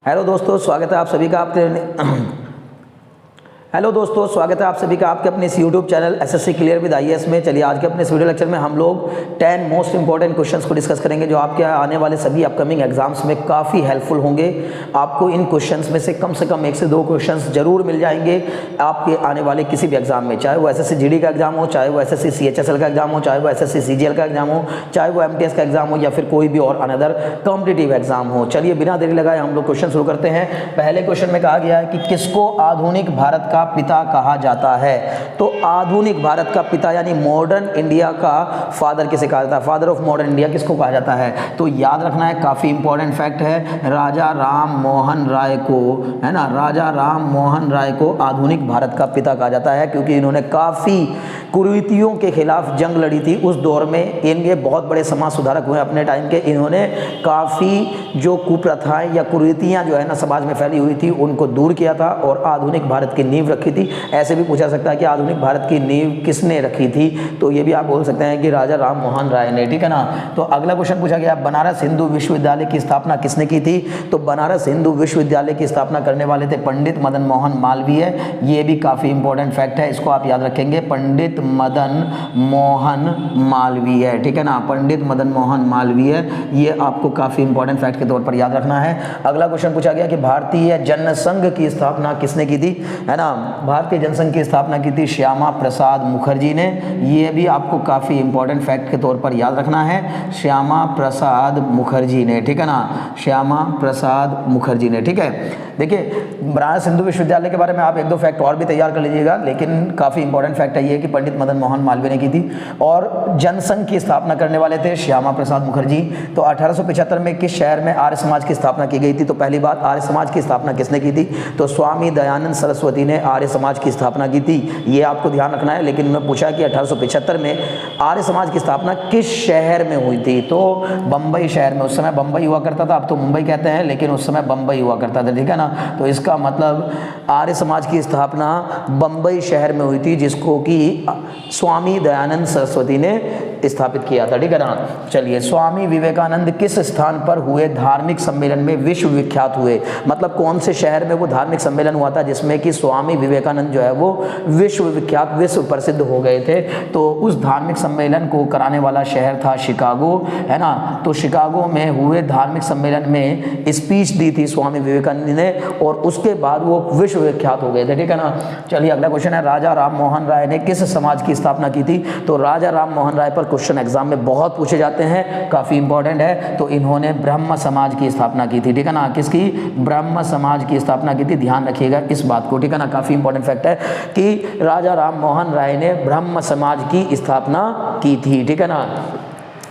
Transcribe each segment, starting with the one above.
Hello दोस्तों, स्वागत है आप सभी का आपके अपने इस YouTube channel SSC clear with IAS में। चलिए आज के अपने इस वीडियो लेक्चर में हम लोग 10 मोस्ट इंपॉर्टेंट क्वेश्चंस को डिस्कस करेंगे जो आपके आने वाले सभी अपकमिंग एग्जाम्स में काफ़ी हेल्पफुल होंगे। आपको इन क्वेश्चंस में से कम 1 से 2 क्वेश्चंस जरूर मिल जाएंगे आपके आने वाले किसी भी एग्जाम में, चाहे वो एसएससी जीडी का एग्जाम हो, चाहे वो एसएससी सीएचएसएल का एग्जाम हो, चाहे वो एसएससी सीजीएल का एग्जाम हो, चाहे वो एमटीएस का एग्जाम हो या फिर कोई भी और अनदर कॉम्पिटिटिव एग्जाम हो। चलिए बिना देरी लगाए हम लोग क्वेश्चन शुरू करते हैं। पहले क्वेश्चन में कहा गया है कि किसको आधुनिक भारत का पिता कहा जाता है। तो आधुनिक भारत का पिता यानी मॉडर्न इंडिया का फादर किसे कहा जाता है, फादर ऑफ मॉडर्न इंडिया किसको कहा जाता है? तो याद रखना है, काफी इंपॉर्टेंट फैक्ट है, राजा राम मोहन राय को, है ना, राजा राम मोहन राय को आधुनिक भारत का पिता कहा जाता है क्योंकि इन्होंने काफी कुरीतियों के खिलाफ जंग लड़ी थी। उस दौर में इनके बहुत बड़े समाज सुधारक हुए अपने टाइम के। इन्होंने काफ़ी जो कुप्रथाएं या कुरीतियां जो है ना समाज में फैली हुई थी उनको दूर किया था और आधुनिक भारत की नींव रखी थी। ऐसे भी पूछा सकता है कि आधुनिक भारत की नींव किसने रखी थी, तो ये भी आप बोल सकते हैं कि राजा राम मोहन राय ने, ठीक है ना। तो अगला क्वेश्चन पूछा गया, बनारस हिंदू विश्वविद्यालय की स्थापना किसने की थी? तो बनारस हिंदू विश्वविद्यालय की स्थापना करने वाले थे पंडित मदन मोहन मालवीय। ये भी काफ़ी इंपॉर्टेंट फैक्ट है, इसको आप याद रखेंगे, पंडित मदन मोहन मालवीय, ठीक है ना, पंडित मदन मोहन मालवीय। ये आपको काफ़ी इंपॉर्टेंट फैक्ट के तौर पर याद रखना है। अगला क्वेश्चन पूछा गया कि भारतीय जनसंघ की स्थापना किसने की थी, है ना। भारतीय जनसंघ की स्थापना की थी श्यामा प्रसाद मुखर्जी ने। ये भी आपको काफ़ी इंपॉर्टेंट फैक्ट के तौर पर याद रखना है, श्यामा प्रसाद मुखर्जी ने, ठीक है ना, श्यामा प्रसाद मुखर्जी ने, ठीक है। देखिए बनारस हिंदू विश्वविद्यालय के बारे में आप 1-2 फैक्ट और भी तैयार कर लीजिएगा, लेकिन काफ़ी इंपॉर्टेंट फैक्ट है ये कि पंडित मदन मोहन मालवीय ने की थी और जनसंघ की स्थापना करने वाले थे श्यामा प्रसाद मुखर्जी। तो 1875 में किस शहर में आर्य समाज की स्थापना की गई थी? तो पहली बात, आर्य समाज की स्थापना किसने की थी? तो स्वामी दयानंद सरस्वती ने आर्य समाज की स्थापना की थी। ये आपको ध्यान रखना है। लेकिन मैं पूछा कि 1875 में आर्य समाज की स्थापना किस शहर में हुई थी? तो बम्बई शहर में। उस समय बम्बई हुआ करता था, अब तो मुंबई कहते हैं, लेकिन उस समय बम्बई हुआ करता था, ठीक है ना। तो इसका मतलब आर्य समाज की स्थापना बम्बई शहर में हुई थी जिसको कि स्वामी दयानंद सरस्वती ने स्थापित किया था, ठीक है ना। चलिए, स्वामी विवेकानंद किस स्थान पर हुए धार्मिक सम्मेलन में विश्व विख्यात हुए? मतलब कौन से शहर में वो धार्मिक सम्मेलन हुआ था जिसमें कि स्वामी विवेकानंद जो है वो विश्व विख्यात, विश्व प्रसिद्ध हो गए थे? तो उस धार्मिक सम्मेलन को कराने वाला शहर था शिकागो, है ना। तो शिकागो में हुए धार्मिक सम्मेलन में स्पीच दी थी स्वामी विवेकानंद ने और उसके बाद वो विश्व विख्यात हो गए थे, ठीक है ना। चलिए अगला क्वेश्चन है, राजा राम मोहन राय ने किस समाज की स्थापना की थी? तो राजा राम मोहन राय पर क्वेश्चन एग्जाम में बहुत पूछे जाते हैं, काफी इंपॉर्टेंट है। तो इन्होंने ब्रह्म समाज की स्थापना की थी, ठीक है ना। किसकी? ब्रह्म समाज की स्थापना की थी, ध्यान रखिएगा इस बात को, ठीक है ना। काफी इंपॉर्टेंट फैक्ट है कि राजा राम मोहन राय ने ब्रह्म समाज की स्थापना की थी, ठीक है ना।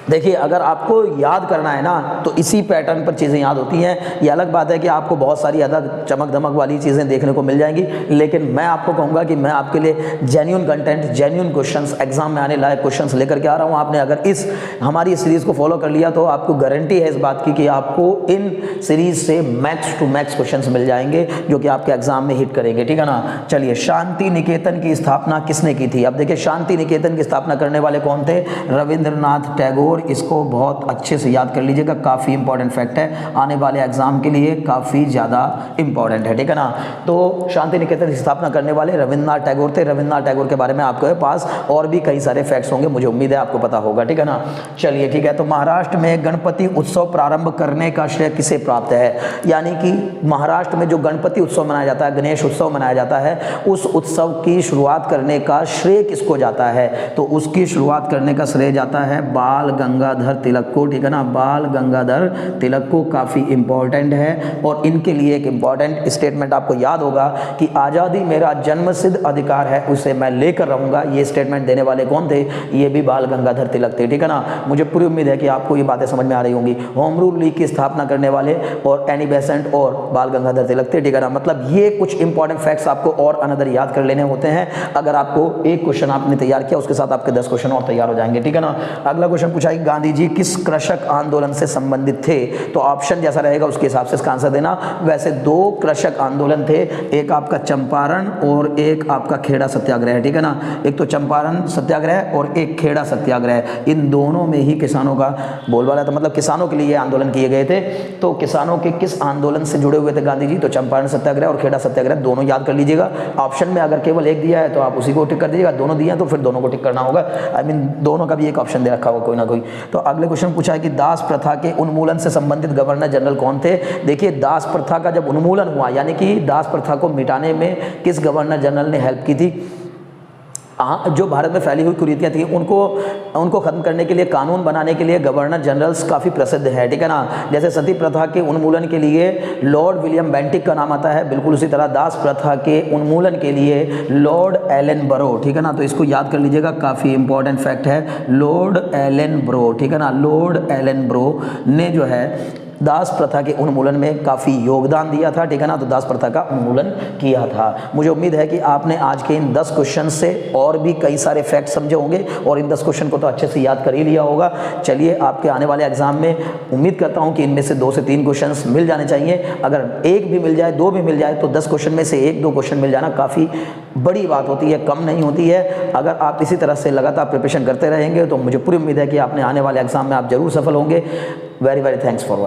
देखिए अगर आपको याद करना है ना तो इसी पैटर्न पर चीज़ें याद होती हैं। ये अलग बात है कि आपको बहुत सारी अलग चमक धमक वाली चीज़ें देखने को मिल जाएंगी, लेकिन मैं आपको कहूँगा कि मैं आपके लिए genuine content, genuine questions, exam में आने लायक क्वेश्चंस लेकर के आ रहा हूँ। आपने अगर इस हमारी सीरीज़ को फॉलो कर लिया तो आपको गारंटी है इस बात की कि आपको इन सीरीज से मैक्स टू मैक्स क्वेश्चंस मिल जाएंगे जो कि आपके एग्जाम में हिट करेंगे, ठीक है ना। चलिए, शांति निकेतन की स्थापना किसने की थी? अब देखिए शांति निकेतन की स्थापना करने वाले कौन थे? रविंद्रनाथ टैगोर। इसको बहुत अच्छे से याद कर लीजिएगा, काफ़ी इंपॉर्टेंट फैक्ट है, आने वाले एग्जाम के लिए काफ़ी ज़्यादा इंपॉर्टेंट है, ठीक है ना। तो शांति निकेतन की स्थापना करने वाले रविंद्रनाथ टैगोर थे। रविंद्रनाथ टैगोर के बारे में आपके पास और भी कई सारे फैक्ट्स होंगे, मुझे उम्मीद है आपको पता होगा, ठीक है ना। चलिए ठीक है, तो महाराष्ट्र में गणपति उत्सव प्रारंभ करने का श्रेय किसे प्राप्त है? यानी कि महाराष्ट्र में जो गणपति उत्सव मनाया जाता है, गणेश उत्सव मनाया जाता है, उस उत्सव की शुरुआत करने का श्रेय किसको जाता है? तो उसकी शुरुआत करने का श्रेय जाता है बाल गंगाधर तिलक को, ठीक है ना, बाल गंगाधर तिलक को। काफ़ी इंपॉर्टेंट है और इनके लिए एक इंपॉर्टेंट स्टेटमेंट आपको याद होगा कि आज़ादी मेरा जन्मसिद्ध अधिकार है, उसे मैं लेकर रहूँगा। ये स्टेटमेंट देने वाले कौन थे? ये भी बाल गंगाधर तिलक थे, ठीक है ना। मुझे पूरी उम्मीद है कि आपको ये बातें समझ में आ रही होंगी। होम रूल लीग की स्थापना करने वाले और एनी बेसेंट और बाल गंगाधर तिलक थे, ठीक है ना। मतलब ये कुछ इंपॉर्टेंट फैक्ट्स आपको और अनदर याद कर लेने होते हैं। अगर आपको एक क्वेश्चन आपने तैयार किया उसके साथ आपके 10 क्वेश्चन और तैयार हो जाएंगे, ठीक है ना। अगला क्वेश्चन पूछा है कि गांधी जी किस कृषक आंदोलन से संबंधित थे, तो ऑप्शन जैसा रहेगा उसके हिसाब से इसका आंसर देना। वैसे दो कृषक आंदोलन थे, एक आपका चंपारण और एक आपका खेड़ा सत्याग्रह, ठीक है ना। एक तो चंपारण सत्याग्रह और एक खेड़ा सत्याग्रह, इन दोनों में ही किसानों का बोलबाला था, मतलब किसानों के लिए ये आंदोलन किए गए थे। तो किसानों के किस आंदोलन से जुड़े हुए थे गांधी जी, तो चंपारण सत्याग्रह और खेड़ा सत्याग्रह, दोनों याद कर लीजिएगा। ऑप्शन में अगर केवल एक दिया है तो आप उसी को टिक कर दीजिएगा, दोनों दिए हैं तो फिर दोनों को टिक करना होगा। आई मीन दोनों का भी एक ऑप्शन दे रखा होगा कोई ना कोई। तो अगले क्वेश्चन पूछा है कि दास प्रथा के उन्मूलन से संबंधित गवर्नर जनरल कौन थे। देखिए दास प्रथा का जब उन्मूलन हुआ, यानी कि दास प्रथा को मिटाने में किस गवर्नर जनरल ने हेल्प की थी। जो भारत में फैली हुई कुरीतियाँ थी उनको ख़त्म करने के लिए, कानून बनाने के लिए गवर्नर जनरल्स काफ़ी प्रसिद्ध है, ठीक है ना। जैसे सती प्रथा के उन्मूलन के लिए लॉर्ड विलियम बेंटिक का नाम आता है, बिल्कुल उसी तरह दास प्रथा के उन्मूलन के लिए लॉर्ड एलन बरो, ठीक है ना। तो इसको याद कर लीजिएगा, काफ़ी इंपॉर्टेंट फैक्ट है, लॉर्ड एलन बरो, ठीक है ना। लॉर्ड एलन बरो ने जो है दास प्रथा के उन्मूलन में काफ़ी योगदान दिया था, ठीक है ना। तो दास प्रथा का उन्मूलन किया था। मुझे उम्मीद है कि आपने आज के इन 10 क्वेश्चन से और भी कई सारे फैक्ट समझे होंगे और इन 10 क्वेश्चन को तो अच्छे से याद कर ही लिया होगा। चलिए आपके आने वाले एग्जाम में उम्मीद करता हूं कि इनमें से 2 से 3 क्वेश्चन मिल जाने चाहिए। अगर एक भी मिल जाए, 2 भी मिल जाए, तो 10 क्वेश्चन में से 1-2 क्वेश्चन मिल जाना काफ़ी बड़ी बात होती है, कम नहीं होती है। अगर आप इसी तरह से लगातार प्रिपरेशन करते रहेंगे तो मुझे पूरी उम्मीद है कि आपने आने वाले एग्जाम में आप जरूर सफल होंगे। Very very thanks for